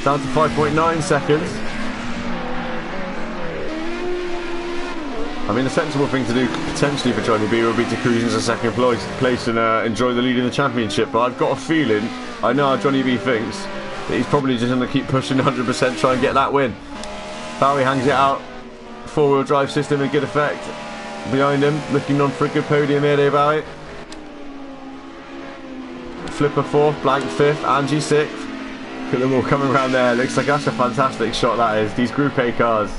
Down to 5.9 seconds. I mean, the sensible thing to do potentially for Johnny B would be to cruise into 2nd place and enjoy the lead in the championship. But I've got a feeling, I know how Johnny B thinks, that he's probably just going to keep pushing 100%, try and get that win. Bowie hangs it out. 4-wheel drive system in good effect. Behind him, looking on for a good podium here, there, Bowie. Flipper 4th, Blank 5th, Angie 6th. Look at them all coming around there. Looks like that's a fantastic shot, that is. These Group A cars.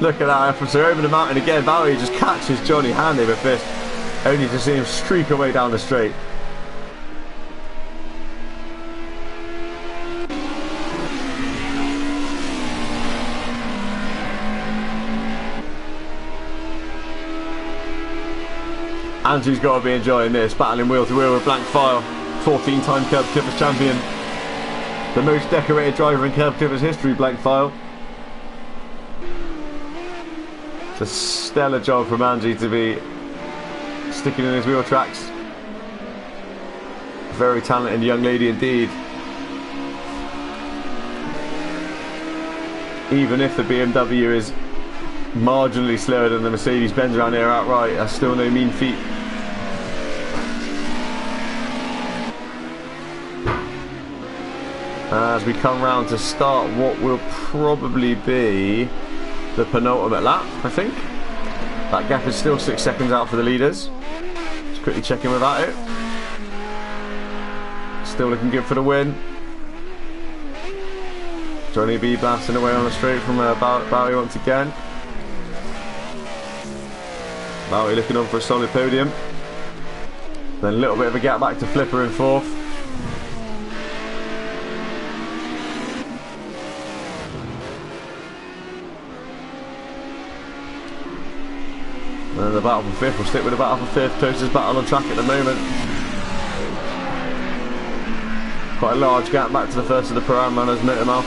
Look at that officer over the mountain again. Bowie just catches Johnny hand over fist, only to see him streak away down the straight. Andrew's got to be enjoying this, battling wheel to wheel with Blank File, 14-time Kerb Clippers champion, the most decorated driver in Kerb Clippers history, Blank File. It's a stellar job from Angie to be sticking in his wheel tracks. Very talented young lady indeed. Even if the BMW is marginally slower than the Mercedes-Benz around here outright, that's still no mean feat. As we come round to start what will probably be the penultimate lap, I think. That gap is still 6 seconds out for the leaders. Just quickly checking without it. Still looking good for the win. Johnny B blasting away on the straight from Bowie once again. Bowie looking on for a solid podium. Then a little bit of a gap back to Flipper in 4th. And the battle for 5th, we'll stick with the battle for 5th, closest battle on track at the moment. Quite a large gap back to the first of the Pro-Am runners, Motormouth.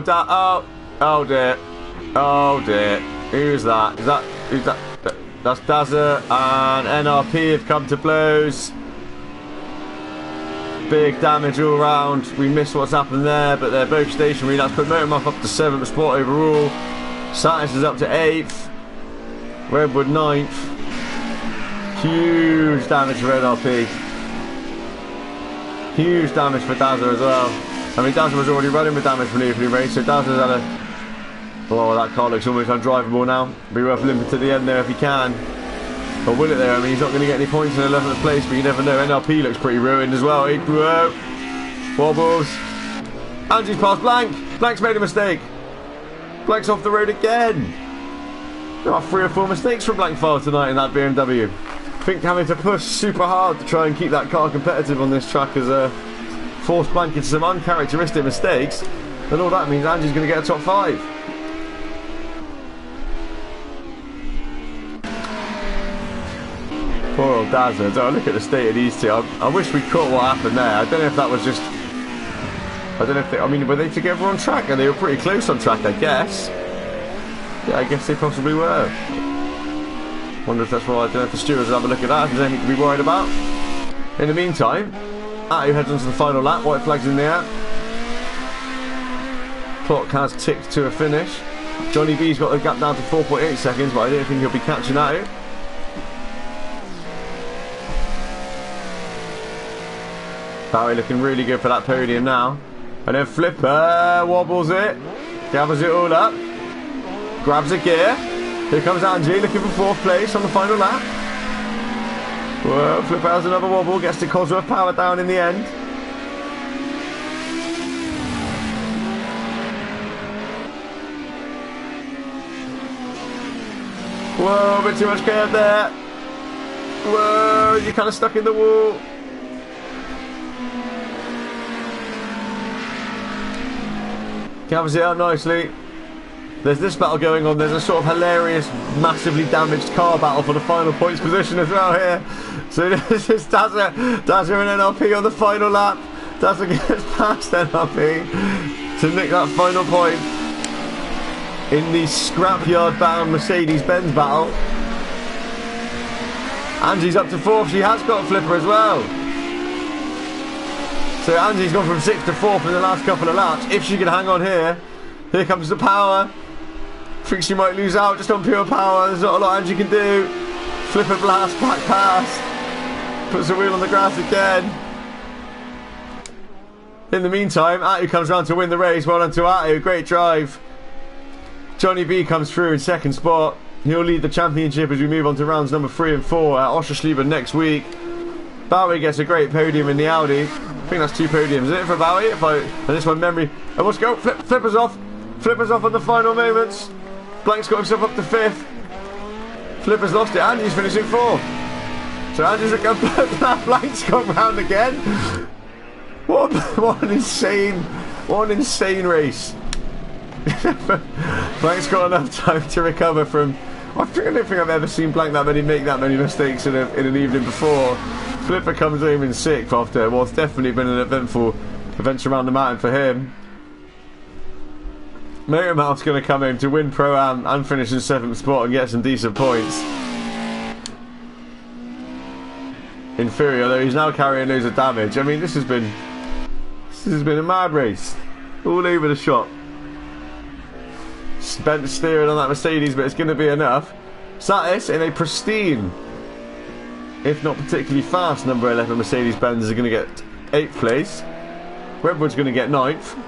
Oh, oh dear. Oh dear. Who's that? Who's that? That's Dazza and NRP have come to blows. Big damage all round. We missed what's happened there, but they're both stationary. That's put Motormuff up to 7th spot overall. Satis is up to 8th. Redwood 9th. Huge damage for NRP. Huge damage for Dazza as well. I mean, Dazza was already running with damage from the opening race, so Dazza's had a... Oh, that car looks almost undrivable now. Be worth limping to the end there if he can. Or will it there? I mean, he's not going to get any points in 11th place, but you never know. NRP looks pretty ruined as well. Whoa. Wobbles. Angie's past Blank. Blank's made a mistake. Blank's off the road again. There are 3 or 4 mistakes from Blank File tonight in that BMW. I think having to push super hard to try and keep that car competitive on this track has forced Blank into some uncharacteristic mistakes. And all that means Angie's going to get a top 5. Poor old Dazza. Oh, look at the state of these two. I wish we caught what happened there. I don't know if that was just... I don't know if they... I mean, were they together on track? And they were pretty close on track, I guess. Yeah, I guess they possibly were. Wonder if that's why. I don't know if the stewards will have a look at that. If there's anything to be worried about. In the meantime, Attu heads on to the final lap. White flags in the air. Clock has ticked to a finish. Johnny B's got the gap down to 4.8 seconds, but I don't think he'll be catching Attu. Barry looking really good for that podium now. And then Flipper wobbles it. Gathers it all up. Grabs a gear. Here comes Angie looking for 4th place on the final lap. Whoa, Flipper has another wobble. Gets to Cosworth power down in the end. Whoa, a bit too much curve there. Whoa, you're kind of stuck in the wall. Covers it up nicely. There's this battle going on. There's a sort of hilarious, massively damaged car battle for the final points position as well here. So this is Dazza and NRP on the final lap. Dazza gets past NRP to nick that final point in the scrapyard bound Mercedes-Benz battle. Angie's up to 4th. She has got a Flipper as well. So Angie's gone from 6th to 4th in the last couple of laps. If she can hang on here. Here comes the power. Thinks she might lose out just on pure power. There's not a lot Angie can do. Flipper blast, back pass. Puts the wheel on the grass again. In the meantime, Attu comes round to win the race. Well done to Attu. Great drive. Johnny B comes through in 2nd spot. He'll lead the championship as we move on to rounds number 3 and 4 at Oschersleben next week. Bowie gets a great podium in the Audi. I think that's 2 podiums, isn't it, for Bowie? And this one, memory. And let's go. Flipper's off. Flipper's off on the final moments. Blank's got himself up to 5th. Flipper's lost it. Andy's finishing 4th. So Andy's at go. Blank's gone round again. What an insane race. Blank's got enough time to recover from... I don't think I've ever seen Blank make that many mistakes in an evening before. Flipper comes home in 6th after what's definitely been an eventful adventure around the mountain for him. Motormouth's going to come home to win Pro-Am and finish in 7th spot and get some decent points. Inferior, though, he's now carrying loads of damage. I mean, this has been a mad race. All over the shop. Spent steering on that Mercedes, but it's going to be enough. Satis in a pristine, if not particularly fast, number 11 Mercedes-Benz is going to get 8th place. Redwood's going to get 9th.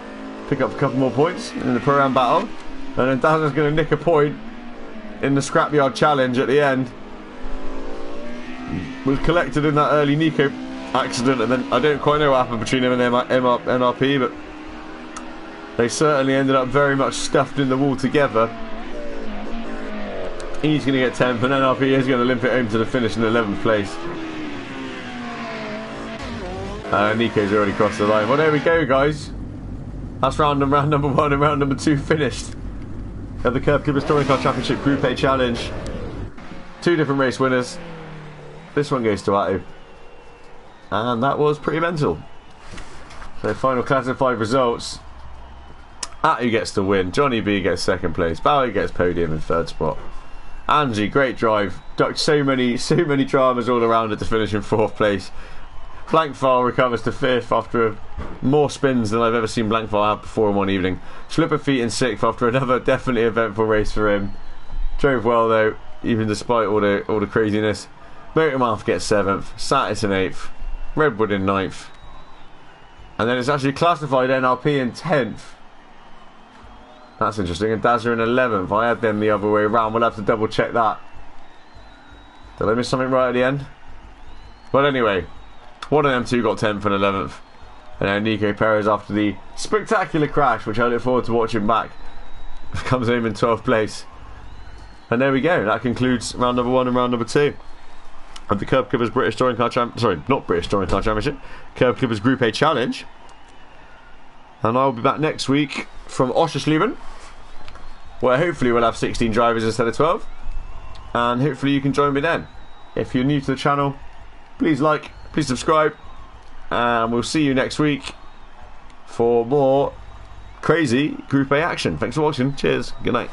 Pick up a couple more points in the Pro-Am battle. And then Dazza's going to nick a point in the Scrapyard Challenge at the end. Was collected in that early Nico accident, and then I don't quite know what happened between him and NRP, but they certainly ended up very much stuffed in the wall together. He's going to get 10th, and NRP is going to limp it home to the finish in 11th place. Nico's already crossed the line. Well, there we go, guys. That's round number 1 and round number 2 finished at the Kerb Touring Car Championship Group A Challenge. 2 different race winners. This one goes to Attu. And that was pretty mental. So final classified results. Atu gets the win. Johnny B gets second place. Bowie gets podium in third spot. Angie, great drive. Ducked so many dramas all around it to finish in fourth place. Blankfile recovers to fifth after more spins than I've ever seen Blankfile have before in one evening. Slipper feet in sixth after another definitely eventful race for him. Drove well though, even despite all the craziness. Motormouth gets seventh. Satis in eighth. Redwood in ninth. And then it's actually classified NRP in 10th. That's interesting. And Dazza in 11th. I had them the other way around. We'll have to double check that. Did I miss something right at the end? But anyway, one of them two got 10th and 11th. And then Nico Perez, after the spectacular crash, which I look forward to watching back, comes home in 12th place. And there we go. That concludes round number 1 and round number 2 of the Kerb Clippers British Touring Car Championship. Kerb Clippers Group A Challenge. And I'll be back next week from Oschersleben, where hopefully we'll have 16 drivers instead of 12. And hopefully you can join me then. If you're new to the channel, please like, please subscribe, and we'll see you next week for more crazy Group A action. Thanks for watching. Cheers. Good night.